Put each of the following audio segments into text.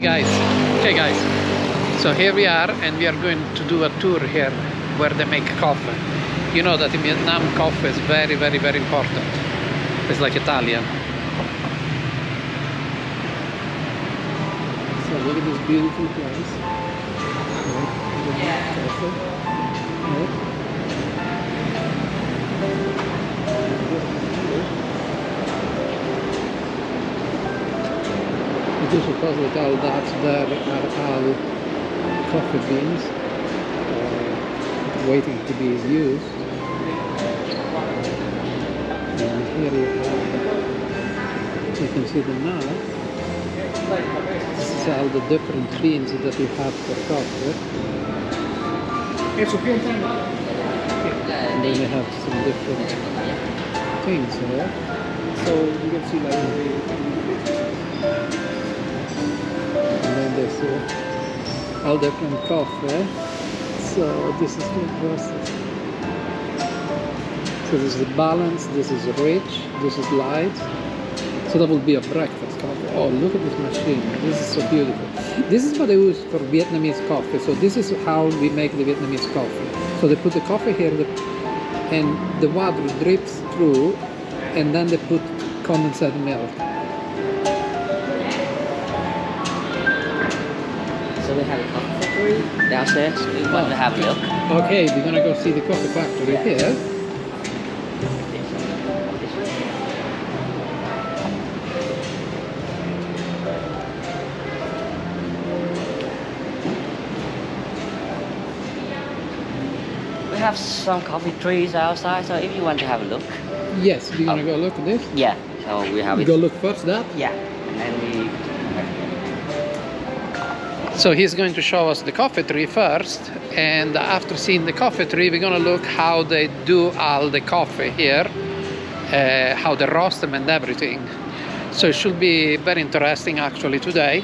Guys, okay guys, so here we are and we are going to do a tour here where they make coffee. You know that in Vietnam coffee is very important. It's like Italian. So look at this beautiful place. Just because with all that there are all coffee beans waiting to be used. And here you can see the knot. This is all the different beans that you have for coffee. And then you have some different things here. So you can see like there's all different coffee. So this is the process. So this is balanced, this is rich, this is light. So that will be a breakfast coffee. Oh, look at this machine. This is so beautiful. This is what I use for Vietnamese coffee. So this is how we make the Vietnamese coffee. So they put the coffee here and the water drips through, and then they put condensed milk. So we have a coffee factory downstairs. We want to have a look. Okay, we're gonna go see the coffee factory here. We have some coffee trees outside, so if you want to have a look. Yes, we're gonna go look at this. Yeah, so we have We it. go look first that. Yeah, and then we. So he's going to show us the coffee tree first, and after seeing the coffee tree, we're gonna look how they do all the coffee here, how they roast them and everything. So it should be very interesting actually today.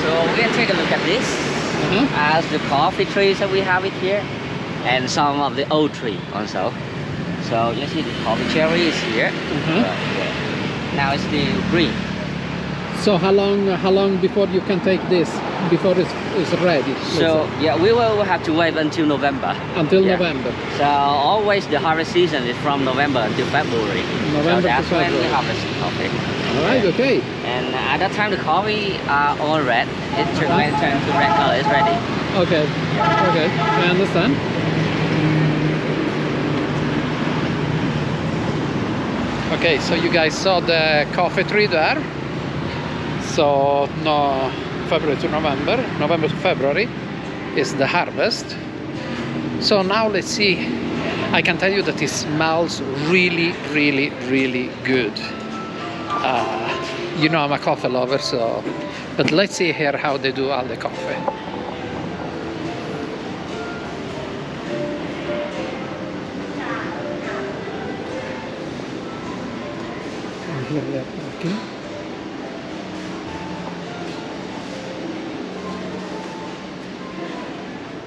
So we're gonna take a look at this as the coffee trees that we have it here, and some of the old tree also. So you see the coffee cherry is here. Now it's still green. So how long before you can take this, before it's ready? So yeah, we will have to wait until November. Until November. So always the harvest season is from November until February. November so that's to when we February. harvest the coffee. All right, okay. And at that time the coffee are all red. It's when it turns to red color, it's ready. Okay, okay, I understand. Okay, so you guys saw the coffee tree there. So no, February to November, November to February is the harvest. So now let's see. I can tell you that it smells really good. You know I'm a coffee lover, so but let's see here how they do all the coffee. Here they are working.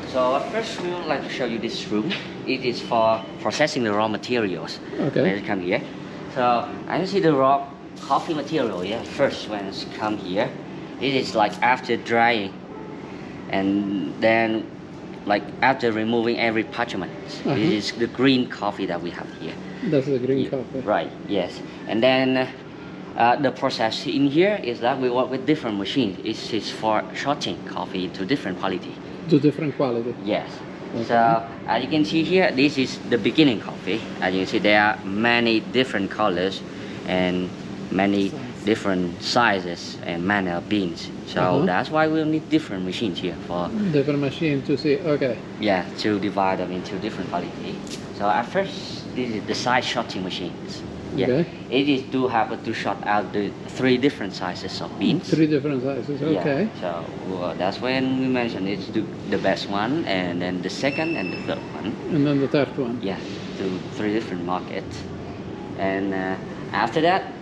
So first we would like to show you this room. It is for processing the raw materials. Okay. When it come here. So I can see the raw coffee material here first when it's come here. It is like after drying, and then like after removing every parchment. This is the green coffee that we have here. That's the green coffee. Right, yes. And then the process in here is that we work with different machines. It's for sorting coffee to different quality. To different quality. Yes. Okay. So as you can see here, this is the beginning coffee. As you can see, there are many different colors and many different sizes and manner of beans. So that's why we'll need different machines here for different machine to see. Okay. Yeah, to divide them into different quality. So at first, this is the size sorting machines. Yeah, Okay. it is to have to sort out the 3 different sizes of beans. 3 different sizes. Okay. Yeah, so that's when we mentioned it's the best one, and then the second and the third one. And then the third one. Yeah, to 3 different markets. And after that,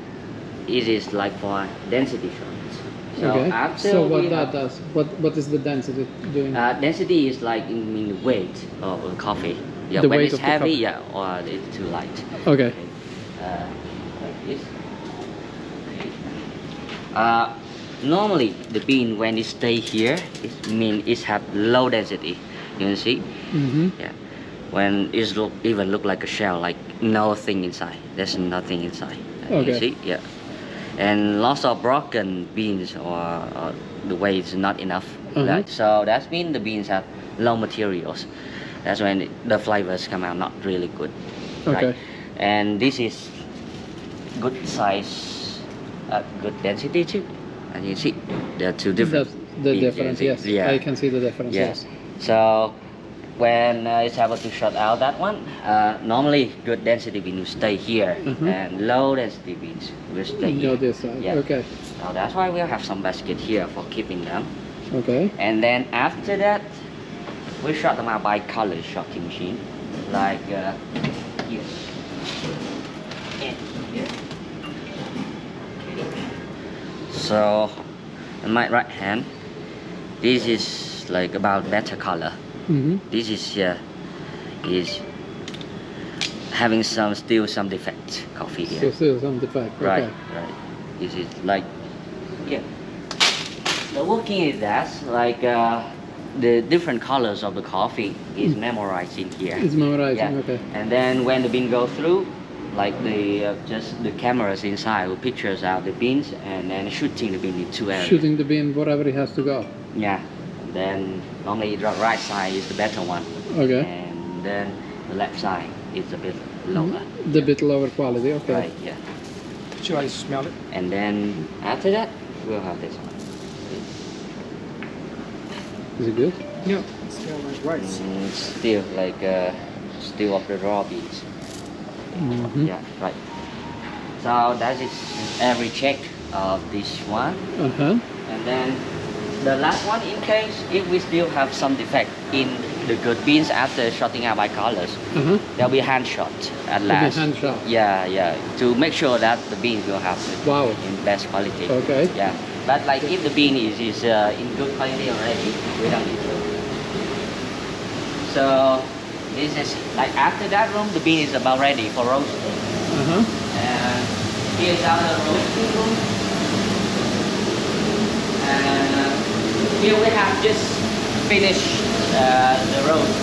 it is like for density sorts. So Okay. after So what we that have, does? What is the density doing? density is like in the weight of the coffee. Yeah, The when weight it's of the heavy, coffee. yeah, or it's too light. Okay. Like this. Normally the bean when it stay here, it mean it have low density. You can see, Mm-hmm. yeah. When it even look like a shell, like nothing inside. There's nothing inside. Okay. You see, yeah. And lots of broken beans or the weight is not enough. Right? So that means the beans have low materials. That's when the flavors come out not really good. Okay. Right? And this is good size, good density too. And you see, there are two different. That's the beans, you can difference, see. yes. Yeah. I can see the difference, Yeah. yes. So when it's able to shut out that one, normally good density beans will stay here, and low density beans will stay Go here. this side, Yeah. okay. So that's why we'll have some basket here for keeping them. Okay. And then after that, we shot them out by color shotting machine, like here. And here. Okay. So in my right hand, this is like about better color. Mm-hmm. This is here is having still some defect coffee here. So still some defect, Right, okay. right. This is like, yeah. The working is that like the different colors of the coffee is memorized in here. It's memorizing, Yeah. okay. And then when the bean go through, like the just the cameras inside will pictures out the beans and then shooting the bean in two areas. Shooting the bean wherever it has to go. Yeah. And then normally the right side is the better one. Okay. And then the left side is a bit lower. The bit lower quality, okay. Right, yeah. Should I smell it? And then after that, we'll have this one. Is it good? Yeah. It smells like rice. Still like still of the raw beans. Mm-hmm. Yeah, right. So that is every check of this one. Uh-huh. And then the last one, in case if we still have some defect in the good beans after shotting out by colors, Uh-huh. there'll be hand shot at Will be last. hand shot. Yeah, yeah, to make sure that the beans will have Wow. in best quality. Okay. Yeah, but like if the bean is in good quality already, we don't need to. So this is like after that room, the bean is about ready for roasting. Uh-huh. And here's our roasting room. And here we have just finished the roast.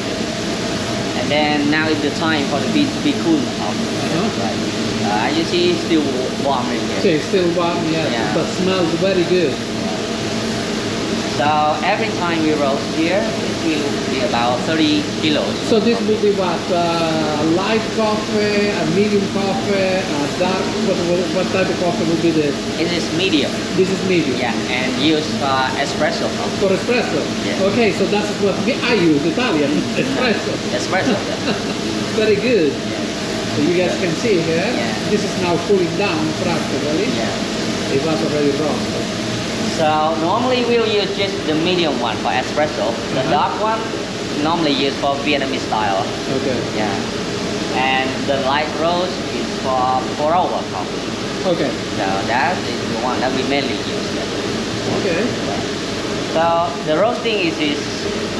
And then now is the time for the bean to be cooled off. Right. You see it's still warm in here. So it's still warm, yes, Yeah. but smells very good. So every time we roast here, it will be about 30 kilos. So this will be what? Light coffee, a medium coffee, a dark, what type of coffee will be this? It is medium. This is medium. Yeah, and used for espresso coffee. For espresso? Yeah. Okay, so that's what I use, Italian, espresso. Espresso, yeah. Very good. Yeah. So you guys can see here, Yeah. this is now cooling down practically. Yeah. It was already roasted. So normally we'll use just the medium one for espresso. The dark one normally used for Vietnamese style. Okay. Yeah. And the light roast is for pour-over coffee. Okay. So that is the one that we mainly use. Okay. So the roasting is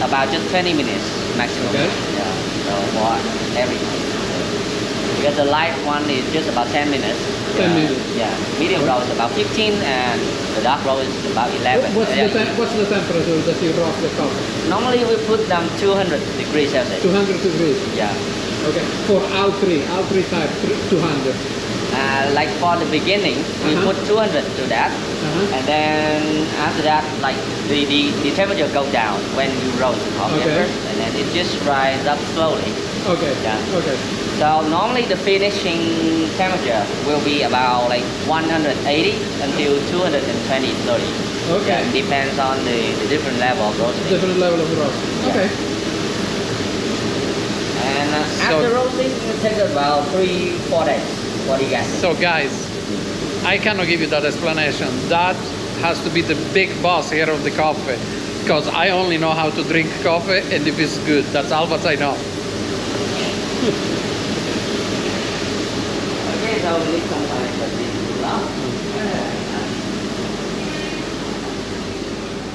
about just 20 minutes maximum. Okay. Yeah. So for everything. Because the light one is just about 10 minutes. 10 minutes. Yeah. Medium roast is about 15 and the dark roast is about 11. What's Yeah. what's the temperature that you roast the coffee? Normally we put them 200 degrees Celsius. 200 degrees. Yeah. Okay. For all three type, 200. Like for the beginning, we put 200 to that. And then after that, like the temperature go down when you roast the coffee Okay. first, and then it just rise up slowly. Okay. Yeah. Okay. So normally the finishing temperature will be about like 180 until 220, 30. Okay. Yeah, depends on the different level of roasting. Different level of roast. Yeah. Okay. And So- after roasting, it will take about 3-4 days. What do you guys think? So guys, I cannot give you that explanation. That has to be the big boss here of the coffee. Because I only know how to drink coffee and if it's good. That's all what I know. Okay, so we need some time for this to cool off.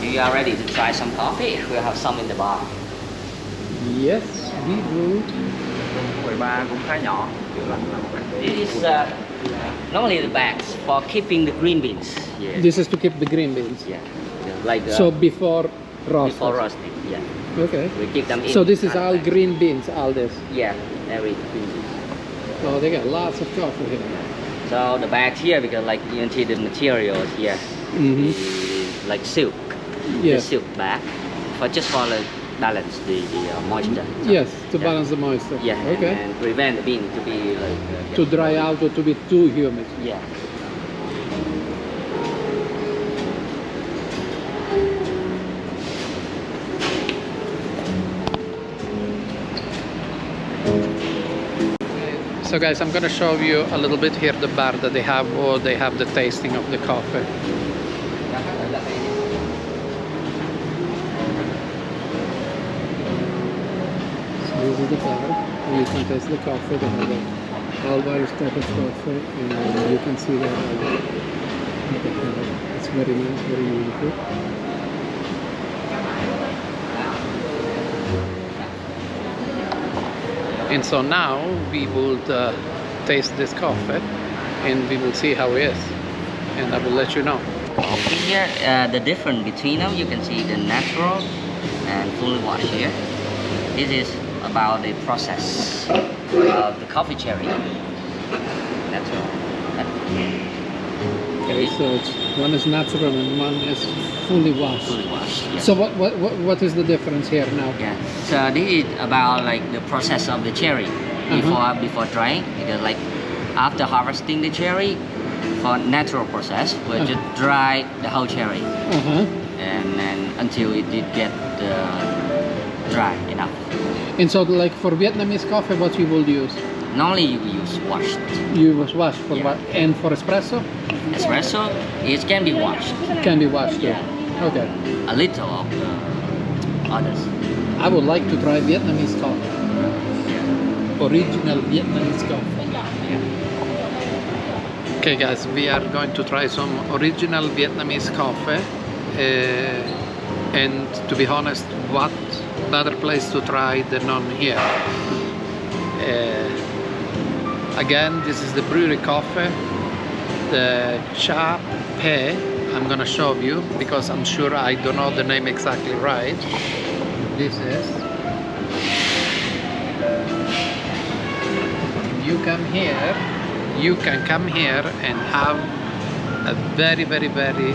You are ready to try some coffee? We'll have some in the bar. Yes, we will. 13 cũng khá nhỏ. Chữa lạnh là một cách This is Normally the bags for keeping the green beans. Yeah. This is to keep the green beans. Yeah. Like So before roast. before roasting. Yeah. Okay. We keep them in. So this is all bags. green beans, all this. Yeah. Every green beans. Oh, they got lots of coffee here. So the bags here, because like you can see the materials here, Mm-hmm. is like silk. Yes. The silk bag, for just for like balance the moisture. So, Yes, to yeah. balance the moisture. Yeah. Okay. And prevent the bean to be like To dry out or to be too humid. Yeah. So guys, I'm gonna show you a little bit here the bar that they have, or they have the tasting of the coffee. So this is the bar. You can taste the coffee. They have all various type of coffee, and you can see that it's very nice, very beautiful. And so now we will taste this coffee, and we will see how it is, and I will let you know. Coffee here, the difference between them, you can see the natural and fully washed here. This is about the process of the coffee cherry. Natural. Okay, so one is natural and one is fully washed. Fully washed. Yes. So what is the difference here now? Yeah. So this is about like the process of the cherry before drying, because like after harvesting the cherry, for natural process, we'll just dry the whole cherry, and then until it did get dry enough. And so, like for Vietnamese coffee, what you will use? Normally you use washed. You was washed for Yeah. what? And for espresso, Espresso, it can be washed. can be washed too. Yeah. Okay. A little of the others. I would like to try Vietnamese coffee. Original Vietnamese coffee. Okay guys, we are going to try some original Vietnamese coffee, and to be honest, what better place to try than on here. Again, this is the brewery coffee, the Cha Pe. I'm gonna show you because I'm sure I don't know the name exactly right. This is. You can come here and have a very, very, very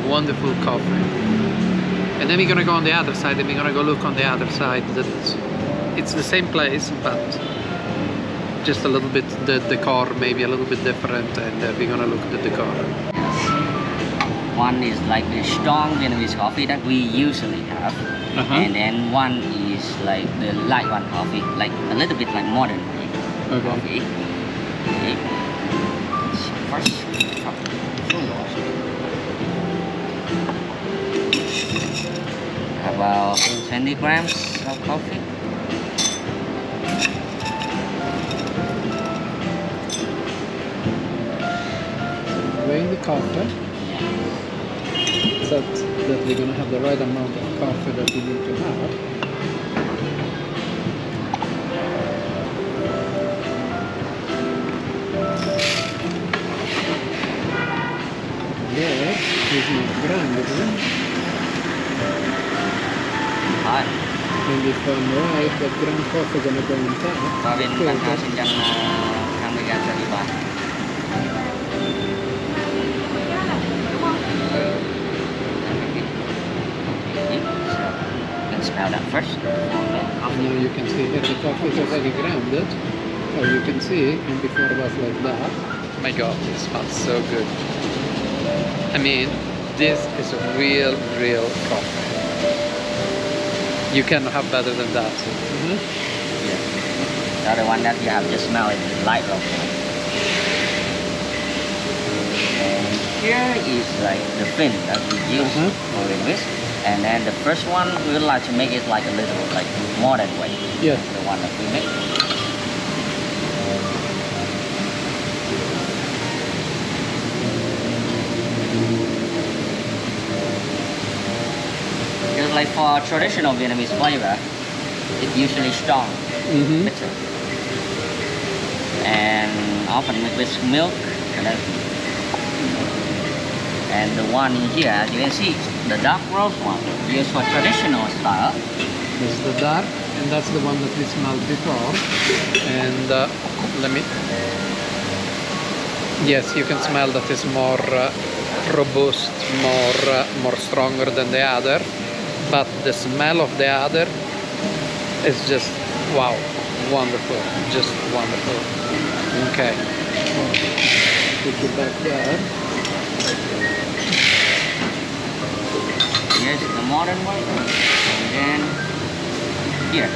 wonderful coffee. And then we're gonna go on the other side, and we're gonna go look on the other side. That it's the same place, but just a little bit the decor maybe a little bit different, and we're gonna look at the decor. One is like the strong Vietnamese coffee that we usually have, and then one is like the light one coffee, like a little bit like modern coffee. Okay. First, about 20 grams of coffee. Weighing the coffee, so that we're gonna have the right amount of coffee that we need to have. There is not grande, Rồi, and if I'm right, that ground coffee is gonna go on top. và bên cạnh đó xin chăng 20 gram cho đi vào. Let's smell that first. And now you can see here the coffee is already grounded. Or you can see, and before it was like that. My God, it smells so good. I mean, this is a real coffee. You cannot have better than that. Yeah. The other one that you have just smelled is light roast. And here is like the fin that we use for the whisk. And then the first one we would like to make it like a little like modern way. Yes. The one that we make. Because like for traditional Vietnamese flavor, it's usually strong, bitter. and often mixed with milk. And the one in here, as you can see, the dark roast one, used for traditional style. This is the dark, and that's the one that we smelled before. And let me. Yes, you can smell that it's more robust, more stronger than the other. But the smell of the other is just wow, wonderful, just wonderful. Okay, put it back there. Here's the modern way, and then here,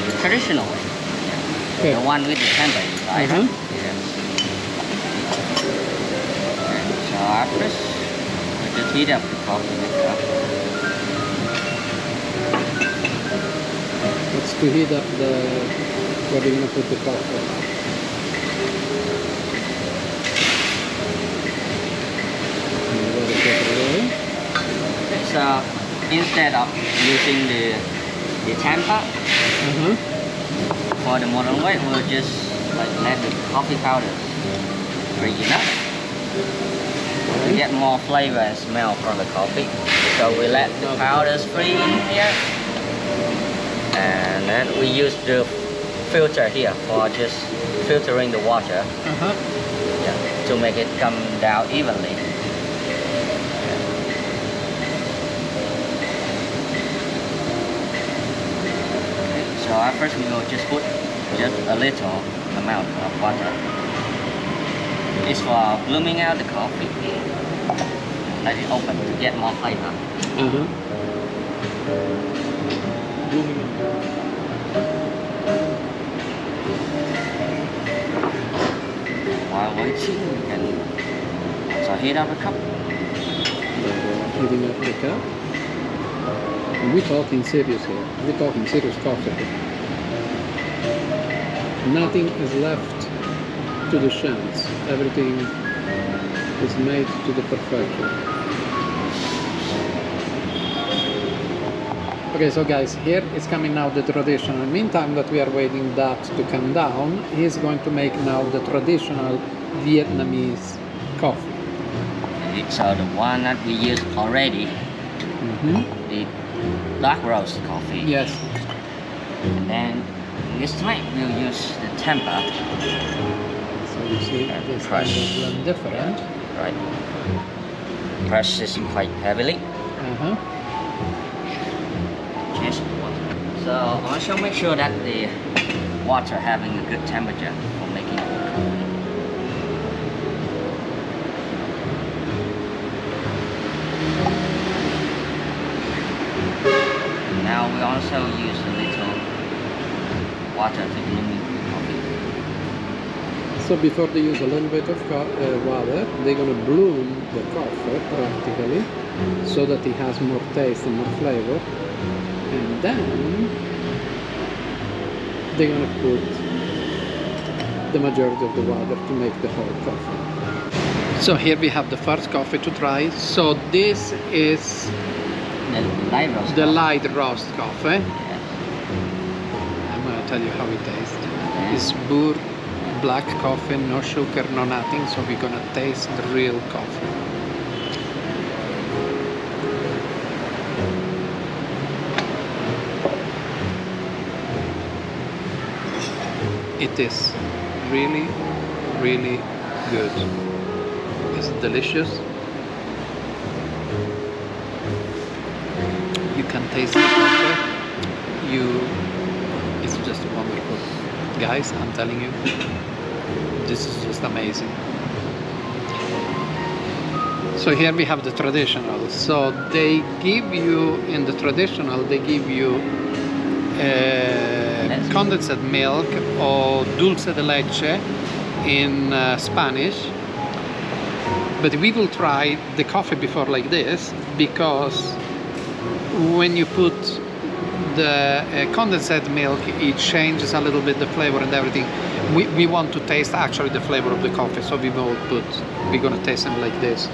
the traditional way. Okay. The one with the temper inside. Uh-huh. Yes. Okay, so after we just heat up the coffee with cup. Let's to heat up the where we're gonna put the coffee. And let it get away. Okay, so instead of using the tamper Uh-huh. for the modern way, we'll just like let the coffee powder freeze up to get more flavor and smell from the coffee. So we let the powders freeze in here, and then we use the filter here for just filtering the water, Uh-huh. yeah, to make it come down evenly. So at first we will just put just a little amount of water. It's for blooming out the coffee. Let it open to get more flavor. Uh-huh. While waiting, we can also heat up a cup. Heating up the cup. And we're talking serious here. We're talking serious coffee. Nothing is left to the chance. Everything is made to the perfection. Okay, so guys, here is coming now the traditional. Meantime that we are waiting that to come down, he's going to make now the traditional Vietnamese coffee. So the one that we used already, the dark roast coffee. Yes. And then this time we'll use the temper. So you see And this crush. is different. Right. Press this quite heavily. Uh-huh. Change the water. So also make sure that the water having a good temperature for making the coffee. Now we also use a little water to bloom the coffee. So before they use a little bit of water, they're going to bloom the coffee practically so that it has more taste and more flavor. And then they're going to put the majority of the water to make the whole coffee. So here we have the first coffee to try. So this is The light roast. the coffee. light roast coffee. Yes. I'm going to tell you how it tastes. It's brewed black coffee, no sugar, no nothing. So we're going to taste the real coffee. It is really, really good. It's delicious. You can taste the coffee. It's just wonderful. Guys, I'm telling you, this is just amazing. So here we have the traditional. So they give you, in the traditional, they give you condensed milk or dulce de leche in Spanish. But we will try the coffee before like this, because when you put the condensed milk, it changes a little bit the flavor and everything. We want to taste actually the flavor of the coffee, so we're gonna taste them like this.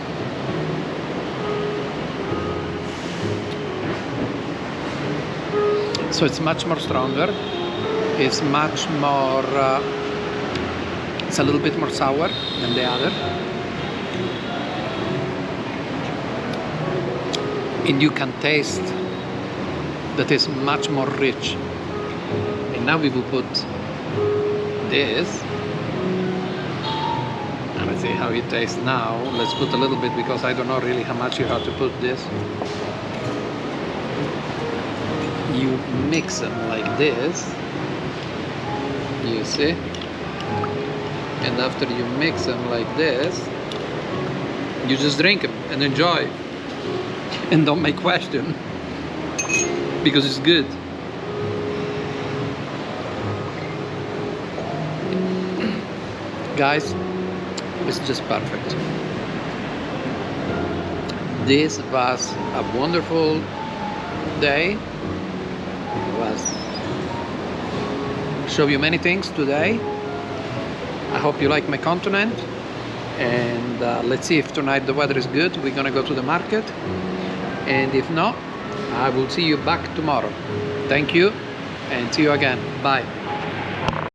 So it's much more stronger. It's much more It's a little bit more sour than the other. And you can taste that is much more rich. And now we will put this. And let's see how it tastes now. Let's put a little bit because I don't know really how much you have to put this. You mix them like this. You see? And after you mix them like this, you just drink them and enjoy. And don't make question. Because it's good. Guys, it's just perfect. This was a wonderful day. It was show you many things today. I hope you like my content, and let's see if tonight the weather is good. We're gonna go to the market, and if not, I will see you back tomorrow. Thank you, and see you again. Bye.